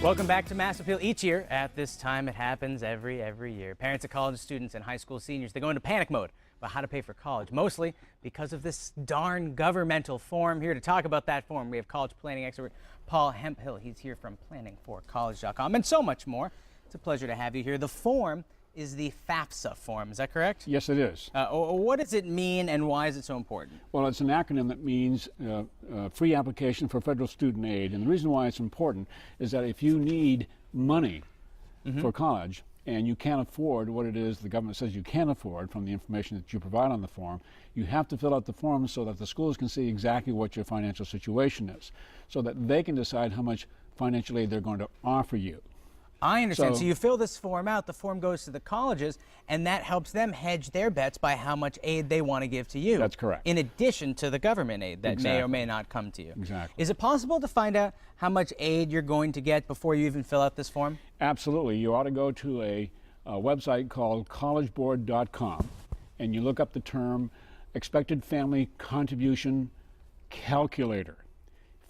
Welcome back to Mass Appeal. Each year at this time, it happens every year. Parents of college students and high school seniors, they go into panic mode about how to pay for college, mostly because of this darn governmental form. Here to talk about that form, we have college planning expert Paul Hemphill. He's here from planningforcollege.com and so much more. It's a pleasure to have you here. The form is the FAFSA form, is that correct? Yes, it is. What does it mean and why is it so important? Well, it's an acronym that means free application for federal student aid. And the reason why it's important is that if you need money for college and you can't afford what it is the government says you can afford from the information that you provide on the form, you have to fill out the form so that the schools can see exactly what your financial situation is, so that they can decide how much financial aid they're going to offer you. I understand. So you fill this form out, the form goes to the colleges, and that helps them hedge their bets by how much aid they want to give to you. That's correct. In addition to the government aid that may or may not come to you. Exactly. Is it possible to find out how much aid you're going to get before you even fill out this form? Absolutely. You ought to go to a website called collegeboard.com, and you look up the term expected family contribution calculator.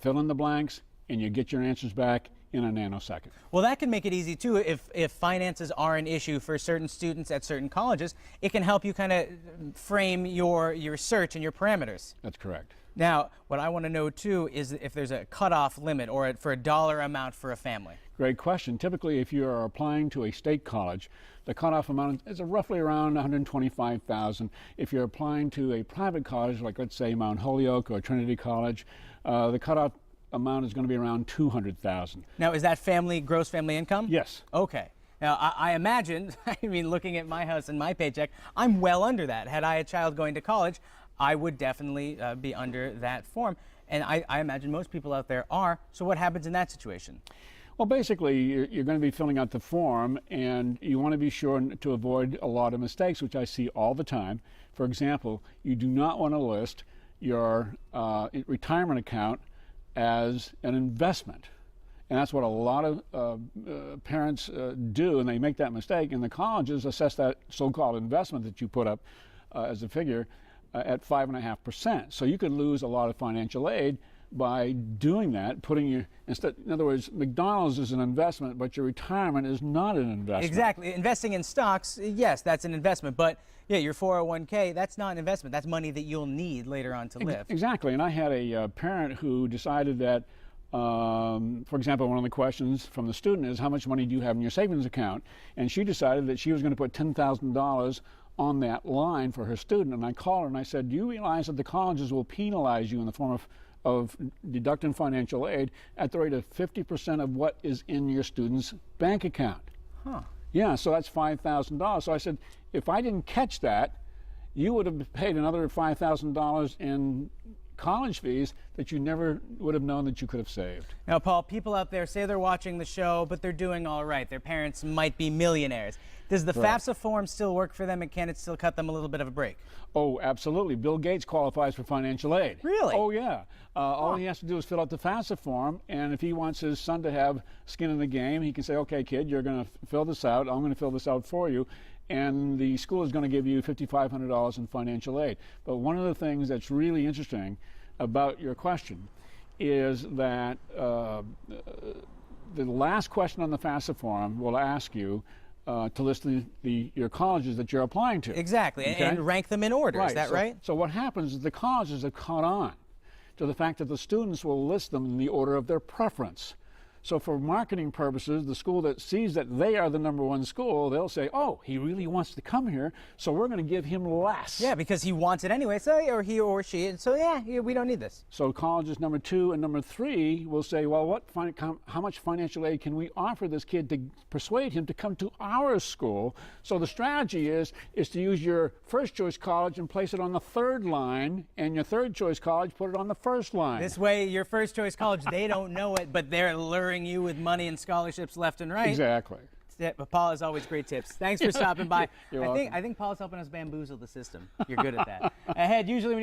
Fill in the blanks, and you get your answers back in a nanosecond. Well, that can make it easy too. If finances are an issue for certain students at certain colleges, it can help you kind of frame your search and your parameters. That's correct. Now, what I want to know too is if there's a cutoff limit or for a dollar amount for a family. Great question. Typically, if you are applying to a state college, the cutoff amount is roughly around $125,000. If you're applying to a private college, like let's say Mount Holyoke or Trinity College, the cutoff amount is going to be around $200,000. Now, is that gross family income? Yes. Okay. Now, I imagine, I mean, looking at my house and my paycheck, I'm well under that. Had I a child going to college, I would definitely be under that form. And I imagine most people out there are. So what happens in that situation? Well, basically, you're going to be filling out the form, and you want to be sure to avoid a lot of mistakes, which I see all the time. For example, you do not want to list your retirement account as an investment. And that's what a lot of parents do, and they make that mistake, and the colleges assess that so-called investment that you put up as a figure at 5.5%. So you could lose a lot of financial aid by doing that, in other words, McDonald's is an investment, but your retirement is not an investment. Exactly. Investing in stocks, yes, that's an investment, but yeah, your 401k, that's not an investment. That's money that you'll need later on to live. Exactly. And I had a parent who decided that, for example, one of the questions from the student is, how much money do you have in your savings account? And she decided that she was going to put $10,000 on that line for her student. And I called her and I said, do you realize that the colleges will penalize you in the form of deducting financial aid at the rate of 50% of what is in your student's bank account? Huh. Yeah, so that's $5,000. So I said, if I didn't catch that, you would have paid another $5,000 in college fees that you never would have known that you could have saved. Now, Paul, people out there say they're watching the show, but they're doing all right. Their parents might be millionaires. Does the FAFSA form still work for them, and can it still cut them a little bit of a break? Oh, absolutely. Bill Gates qualifies for financial aid. Really? Oh, yeah. All he has to do is fill out the FAFSA form, and if he wants his son to have skin in the game, he can say, okay, kid, you're going to fill this out. I'm going to fill this out for you. And the school is going to give you $5,500 in financial aid. But one of the things that's really interesting about your question is that the last question on the FAFSA form will ask you to list your colleges that you're applying to. Exactly, okay? And rank them in order, right. Is that right? So what happens is the colleges have caught on to the fact that the students will list them in the order of their preference. So for marketing purposes, the school that sees that they are the #1 school, they'll say, oh, he really wants to come here, so we're going to give him less. Yeah, because he wants it anyway, so, or he or she, and so yeah, we don't need this. So colleges #2 and #3 will say, well, how much financial aid can we offer this kid to persuade him to come to our school? So the strategy is to use your first choice college and place it on the third line, and your third choice college, put it on the first line. This way, your first choice college, they don't know it, but they're luring you with money and scholarships left and right. Exactly. But Paul, has always great tips. Thanks for stopping by. You're welcome. I think Paul's helping us bamboozle the system. You're good at that. Ahead, usually when you